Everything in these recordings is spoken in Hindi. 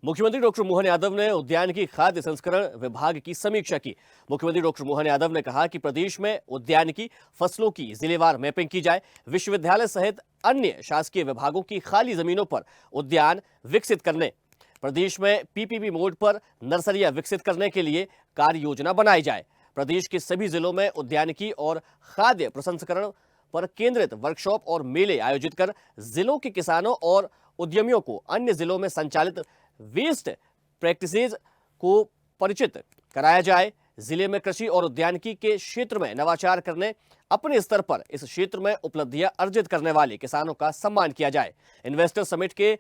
मुख्यमंत्री डॉक्टर मोहन यादव ने उद्यानिकी खाद्य संस्करण विभाग की समीक्षा की। मुख्यमंत्री डॉक्टर मोहन यादव ने कहा कि प्रदेश में उद्यानिकी फसलों की जिलेवार मैपिंग की जाए। विश्वविद्यालय सहित अन्य शासकीय विभागों की खाली जमीनों पर उद्यान विकसित करने, प्रदेश में पीपीपी मोड पर नर्सरियां विकसित करने के लिए कार्य योजना बनाई जाए। प्रदेश के सभी जिलों में उद्यानिकी और खाद्य प्रसंस्करण पर केंद्रित वर्कशॉप और मेले आयोजित कर जिलों के किसानों और उद्यमियों को अन्य जिलों में संचालित वेस्ट प्रैक्टिसेज को परिचित कराया जाए। जिले में कृषि और उद्यानिकी के क्षेत्र में नवाचार करने, अपने स्तर पर इस क्षेत्र में उपलब्धियां अर्जित करने वाले किसानों का सम्मान किया जाए। इन्वेस्टर समिट के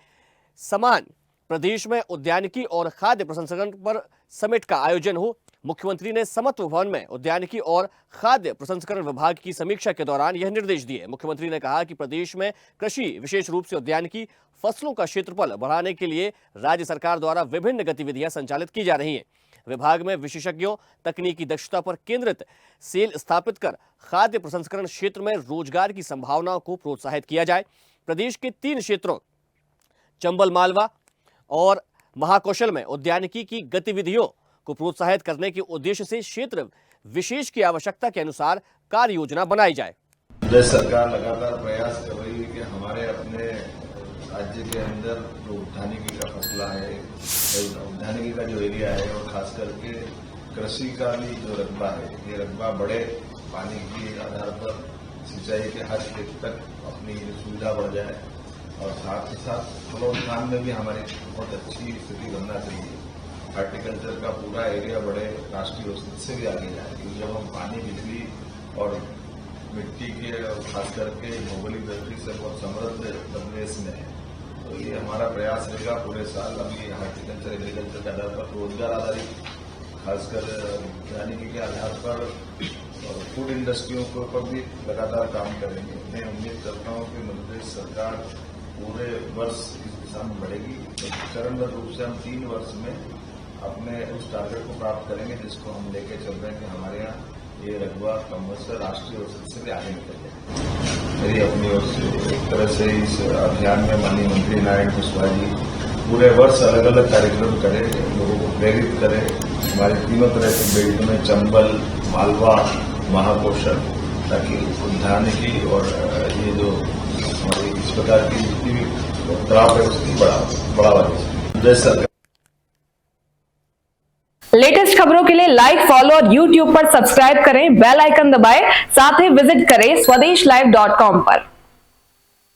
समान प्रदेश में उद्यानिकी और खाद्य प्रसंस्करण पर समिट का आयोजन हो। मुख्यमंत्री ने समत्व भवन में उद्यानिकी और खाद्य प्रसंस्करण विभाग की समीक्षा के दौरान यह निर्देश दिए। मुख्यमंत्री ने कहा कि प्रदेश में कृषि, विशेष रूप से उद्यानिकी फसलों का क्षेत्रफल बढ़ाने के लिए राज्य सरकार द्वारा विभिन्न गतिविधियां संचालित की जा रही हैं। विभाग में विशेषज्ञों, तकनीकी दक्षता पर केंद्रित सेल स्थापित कर खाद्य प्रसंस्करण क्षेत्र में रोजगार की संभावनाओं को प्रोत्साहित किया जाए। प्रदेश के 3 क्षेत्रों चंबल, मालवा और महाकौशल में उद्यानिकी की गतिविधियों को प्रोत्साहित करने के उद्देश्य से क्षेत्र विशेष की आवश्यकता के अनुसार कार्य योजना बनाई जाए। प्रदेश सरकार लगातार प्रयास कर रही है कि हमारे अपने राज्य के अंदर जो उद्यानिकी का फसला है, उद्यानिकी का जो एरिया है और खास करके कृषि का भी जो रकबा है, ये रकबा बड़े पानी के आधार पर सिंचाई के हर खेत तक अपनी सुविधा बढ़ जाए और साथ ही साथ फलोत्पादन में भी हमारी बहुत अच्छी स्थिति बनना चाहिए। हॉर्टिकल्चर का पूरा एरिया बड़े राष्ट्रीय औसत से भी आगे जाए, क्योंकि जब हम पानी, बिजली और मिट्टी के खास करके भौगोलिक दृष्टि से बहुत समृद्ध प्रदेश में है, तो ये हमारा प्रयास रहेगा पूरे साल। अभी हॉर्टिकल्चर, एग्रीकल्चर के आधार पर रोजगार आधारित, खासकर उद्यानिकी के आधार पर और फूड इंडस्ट्रियों के ऊपर भी लगातार काम करेंगे। मैं उम्मीद करता हूँ कि मध्य प्रदेश सरकार पूरे वर्ष इस दिशा में बढ़ेगी। तो चरणबद्ध रूप से हम 3 वर्ष में अपने उस टारगेट को प्राप्त करेंगे जिसको हम लेके चल रहे हैं कि हमारे यहाँ ये रकबा कमर्शियल राष्ट्रीय औसत से भी आगे निकल जाए। मेरी अपनी ओर से एक तरह से इस अभियान में माननीय मंत्री नारायण कुशवाहा जी पूरे वर्ष अलग अलग कार्यक्रम करें, लोगों को प्रेरित करें। हमारे 3 तरह के बेल्ट में चंबल, मालवा, महाकौशल, ताकि उद्यानिकी और ये जो हमारी इस प्रकार की जितनी भी क्राफ्ट है उसकी बढ़ावा दें। लेटेस्ट खबरों के लिए लाइक, फॉलो और यूट्यूब पर सब्सक्राइब करें, बेल आइकन दबाएं, साथ ही विजिट करें swadeshlive.com पर।